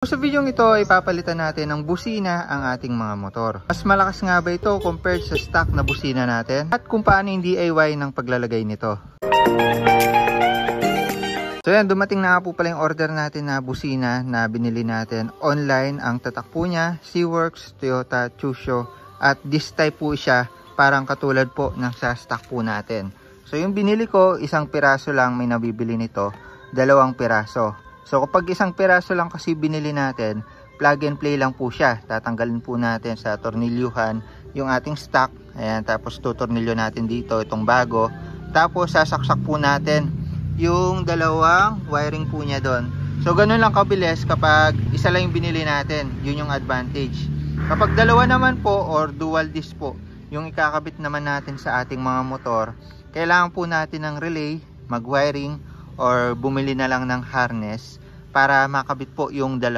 Sa video ito ay papalitan natin ng busina ang ating mga motor. Mas malakas nga ba ito compared sa stock na busina natin? At kung paano yung DIY ng paglalagay nito. So yan, dumating na po pala yung order natin na busina na binili natin online. Ang tatak po niya, Seaworks, Toyota, Chusho. At this type po siya, parang katulad po ng sa stock po natin. So yung binili ko, isang piraso lang may nabibili nito, 2 piraso. So kapag isang piraso lang kasi binili natin, plug and play lang po siya. Tatanggalin po natin sa tornilyuhan yung ating stock. Ayan, tapos tutornilyo natin dito itong bago. Tapos sasaksak po natin yung 2 wiring po niya doon. So ganun lang kabilis kapag isa lang yung binili natin. Yun yung advantage. Kapag 2 naman po or dual disc po yung ikakabit naman natin sa ating mga motor, kailangan po natin ng relay, mag-wiring, or bumili na lang ng harness para makabit po yung 2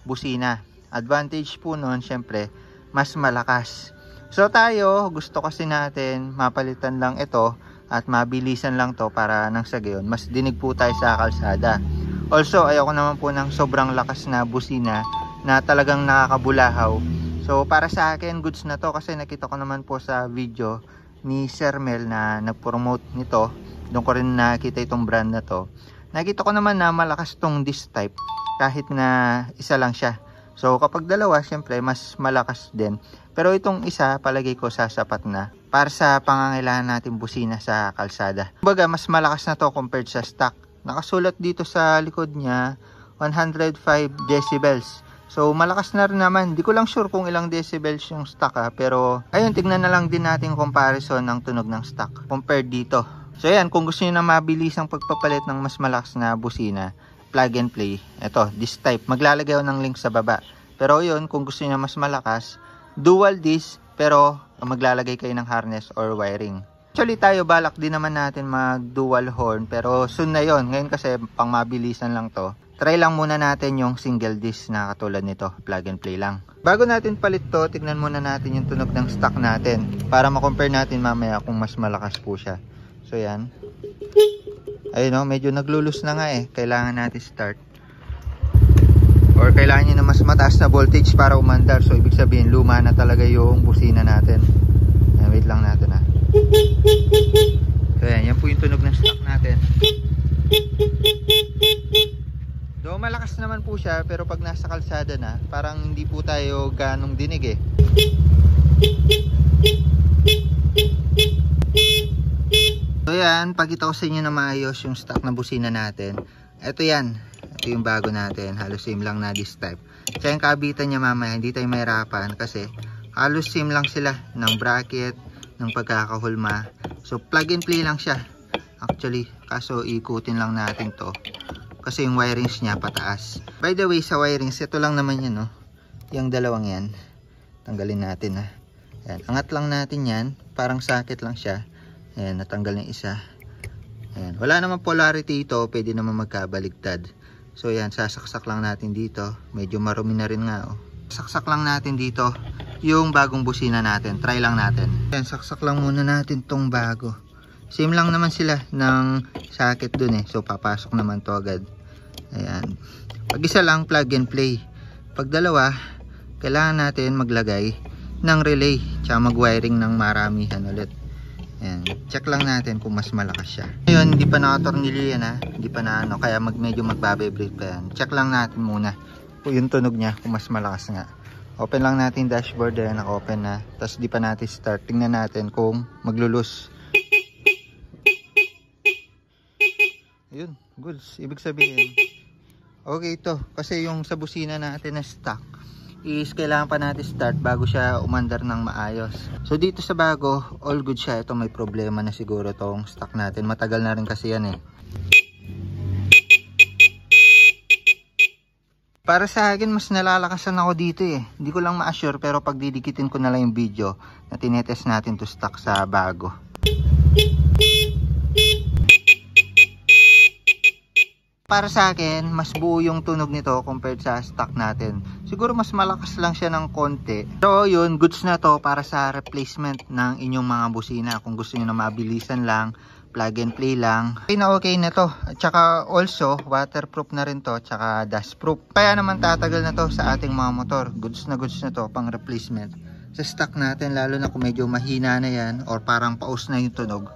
busina. Advantage po nun, syempre, mas malakas. So tayo, gusto kasi natin mapalitan lang ito at mabilisan lang to para nang sa gayon, mas dinig po tayo sa kalsada. Also, ayoko naman po ng sobrang lakas na busina na talagang nakakabulahaw. So para sa akin, goods na to kasi nakita ko naman po sa video ni Sir Mel na nag-promote nito. Doon ko rin nakita itong brand na to. Nakita ko naman na malakas tong disc type kahit na isa lang siya. So kapag 2, syempre mas malakas din. Pero itong isa, palagay ko sasapat na para sa pangangailangan natin busina sa kalsada. Kumbaga mas malakas na to compared sa stock. Nakasulat dito sa likod niya 105 decibels. So malakas na rin naman. Di ko lang sure kung ilang decibels yung stock pero ayun, tignan na lang din natin comparison ng tunog ng stock compared dito. So yan, kung gusto niyo na mabilis ang pagpapalit ng mas malakas na busina, plug and play. Ito, this type. Maglalagay ako ng link sa baba. Pero yun, kung gusto niyo mas malakas, dual disc, pero maglalagay kayo ng harness or wiring. Actually tayo, balak din naman natin mag dual horn, pero soon na yon. Ngayon kasi pang mabilisan lang to. Try lang muna natin yung single disc na katulad nito, plug and play lang. Bago natin palit to, tignan muna natin yung tunog ng stock natin para ma-compare natin mamaya kung mas malakas po siya. So yan. Ayun o, medyo naglulus na nga kailangan natin start. Or kailangan nyo na mas mataas na voltage para umandar. So ibig sabihin luma na talaga yung busina natin. Ayan, wait lang natin So yan po yung tunog ng stock natin. Do malakas naman po siya, pero pag nasa kalsada na, parang hindi po tayo ganong dinig So yan, pakita ko sa inyo na maayos yung stock na busina natin. Ito yan, ito yung bago natin, halos same lang na this type. Kaya yung kabitan niya mamaya, hindi tayo mahirapan kasi halos same lang sila ng bracket, ng pagkakahulma. So plug and play lang siya actually, kaso ikutin lang natin to kasi yung wirings niya pataas. By the way, sa wirings, ito lang naman yan yung 2 yan, tanggalin natin Ayan, angat lang natin yan, parang socket lang siya. Ayan, natanggal yung isa. Ayan, wala naman polarity ito, pwede naman magkabaligtad. So ayan, sasaksak lang natin dito. Medyo marumi na rin nga Saksak lang natin dito yung bagong busina natin. Try lang natin. Ayan, saksak lang muna natin tong bago. Same lang naman sila ng socket dun So papasok naman to agad. Ayan. Pag isa lang, plug and play. Pag 2, kailangan natin maglagay ng relay. Tsaka mag-wiring ng maramihan ulit. Ayan, check lang natin kung mas malakas siya. Ngayon, hindi pa nakatornilyo yan hindi pa na kaya medyo magbabibrate pa yan. Check lang natin muna kung yung tunog niya, kung mas malakas nga. Open lang natin dashboard, naka-open na. Tapos di pa natin start, tingnan natin kung maglulus. Ayun, goods. Ibig sabihin, okay ito. Kasi yung sa busina natin na stock is kailangan pa natin start bago siya umandar ng maayos. So dito sa bago, all good siya. Ito may problema na siguro tong stock natin. Matagal na rin kasi yan Para sa akin, mas nalalakasan ako dito Hindi ko lang ma-assure, pero pag didikitin ko na lang yung video na tinetest natin to stock sa bago. Para sa akin, mas buo yung tunog nito compared sa stock natin. Siguro mas malakas lang siya ng konti. So yun, goods na to para sa replacement ng inyong mga busina. Kung gusto niyo na mabilisan lang, plug and play lang. Okay na to. At saka also, waterproof na rin to, tsaka dustproof. Kaya naman tatagal na to sa ating mga motor. Goods na to, pang replacement. Sa stock natin, lalo na kung medyo mahina na yan, or parang paus na yung tunog.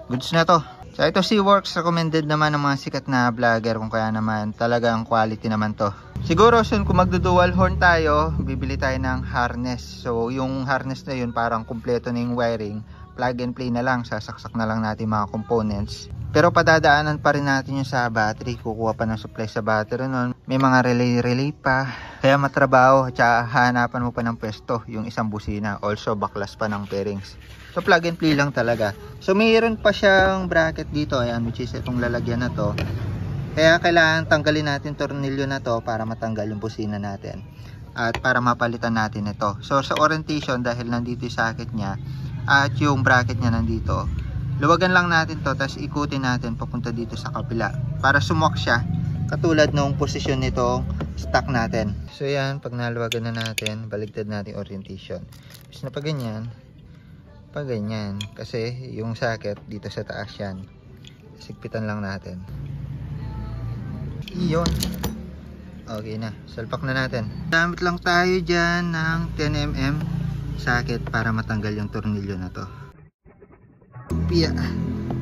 Goods na to. So ito SeaWorks, recommended naman ng mga sikat na vlogger, kung kaya naman talagang quality naman to. Siguro soon kung magdo-dual horn tayo, bibili tayo ng harness. So yung harness na yun parang kumpleto na yung wiring. Plug and play na lang, sasaksak na lang natin mga components. Pero padadaanan pa rin natin yung sa battery, kukuha pa ng supply sa battery nun. May mga relay pa, kaya matrabaho at hanapan mo pa ng pwesto yung isang busina. Also baklas pa ng pairings. So plug and play lang talaga. So mayroon pa siyang bracket dito, ayan, which is itong lalagyan na to. Kaya kailangan tanggalin natin tornilyo na to para matanggal yung busina natin. At para mapalitan natin ito. So sa orientation, dahil nandito yung socket niya at yung bracket niya nandito, luwagan lang natin to, tapos ikutin natin papunta dito sa kabila para sumuwak siya katulad ng posisyon nitong stock natin. So yan, pag naluwagan na natin, baligtad natin orientation. Tapos na pag ganyan, kasi yung socket dito sa taas yan, sigpitan lang natin. Iyon, okay na, salpak na natin. Gamit lang tayo dyan ng 10mm socket para matanggal yung tornilyo na to.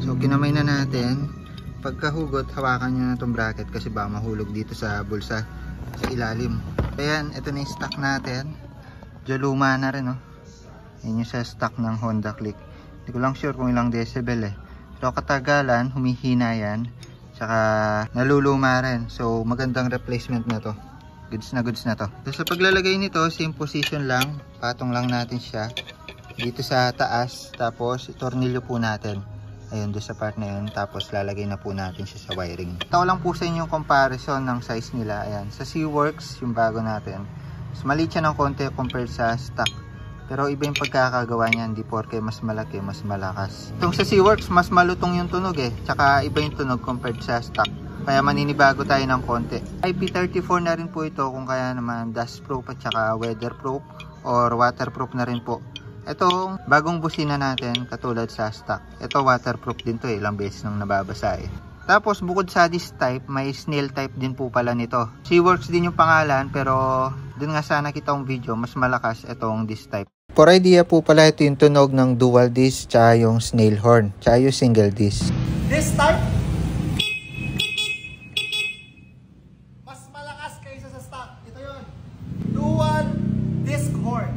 So kinamay na natin. Pagkahugot, hawakan nyo na itong bracket kasi baka mahulog dito sa bulsa sa ilalim. Ayan, ito na yung stock natin. Diyo luma na rin, oh. Yan yung sa stock ng Honda Click. Hindi ko lang sure kung ilang decibel eh. Pero katagalan, humihina yan. Tsaka naluluma rin. So magandang replacement na to. Goods na to. So sa paglalagay nito, same position lang. Patong lang natin siya dito sa taas. Tapos tornilyo po natin. Ayun, doon sa part na yun. Tapos lalagay na po natin siya sa wiring. Ito lang po sa inyo yung comparison ng size nila. Ayan, sa SeaWorks, yung bago natin. Mas maliit siya ng konti compared sa stock. Pero iba yung pagkakagawa niya, hindi porke mas malaki, mas malakas. Itong sa SeaWorks, mas malutong yung tunog eh. Tsaka iba yung tunog compared sa stock. Kaya maninibago tayo ng konti. IP34 na rin po ito, kung kaya naman dustproof at tsaka weatherproof or waterproof na rin po. Itong bagong busina natin, katulad sa stock. Ito waterproof din to eh, ilang beses nang nababasa eh. Tapos bukod sa this type, may snail type din po pala nito. SeaWorks din yung pangalan, pero dun nga sana kita yung video, mas malakas itong this type. For idea po pala, ito yung tunog ng dual disc, tsaka yung snail horn, tsaka yung single disc. This type, mas malakas kaysa sa stock. Ito yun, dual disc horn.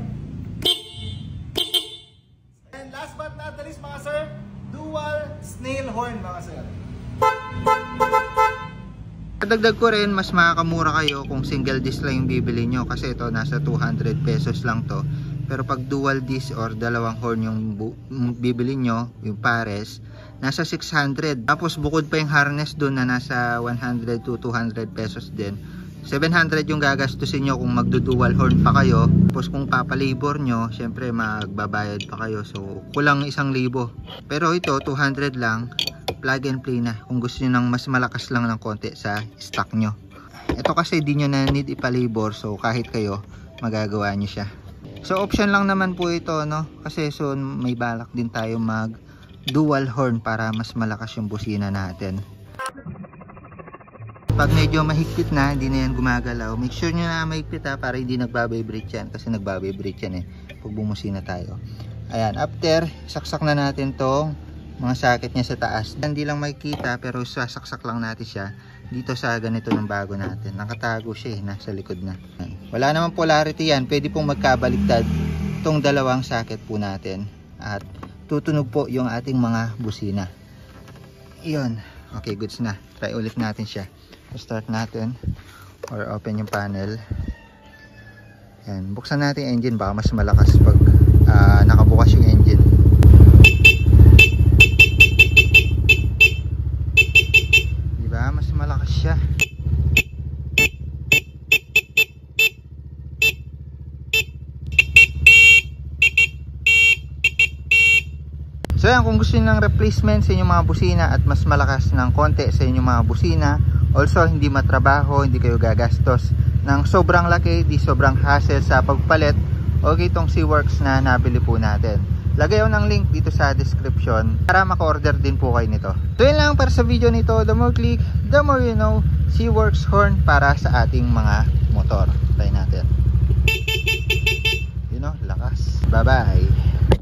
And last but not the least mga sir, dual snail horn mga sir. Kadagdag ko rin, mas makakamura kayo kung single disc lang yung bibili nyo, kasi ito nasa 200 pesos lang to. Pero pag dual disc or dalawang horn yung bibili nyo, yung pares, nasa 600. Tapos bukod pa yung harness doon na nasa 100 to 200 pesos din. 700 yung gagastusin nyo kung magdo-dual horn pa kayo. Tapos kung papalabor nyo, syempre magbabayad pa kayo. So kulang 1,000. Pero ito 200 lang, plug and play na. Kung gusto nyo ng mas malakas lang ng konti sa stock nyo. Ito kasi di nyo na need ipalabor, so kahit kayo magagawa nyo siya. So option lang naman po ito, no? Kasi soon may balak din tayo mag dual horn para mas malakas yung busina natin. Pag medyo mahigpit na, hindi na yan gumagalaw, make sure nyo na mahigpit ha, para hindi nagbabibrate yan. Kasi nagbabibrate yan eh pag bumusina tayo. Ayan, after saksak na natin tong mga socket niya sa taas. Hindi lang makikita, pero sasaksak lang natin siya dito sa ganito ng bago natin. Nakatago siya eh, nasa likod na. Wala namang polarity yan, pwede pong magkabaligtad itong dalawang socket po natin. At tutunog po yung ating mga busina. Iyon, okay, goods na. Try ulit natin siya. Start natin or open yung panel. Yan, buksan natin yung engine, baka mas malakas pag nakabukas yung engine. Diba, mas malakas siya. So yan, kung gusto niyo ng replacement sa inyong mga busina at mas malakas ng konti sa inyong mga busina, also hindi matrabaho, hindi kayo gagastos ng sobrang laki, di sobrang hassle sa pagpalit, okay itong SeaWorks na nabili po natin. Lagay ko ng link dito sa description para maka-order din po kayo nito. So yun lang para sa video nito. The more click, the more you know. Seaworks horn para sa ating mga motor. Try natin. You know, lakas. Bye bye.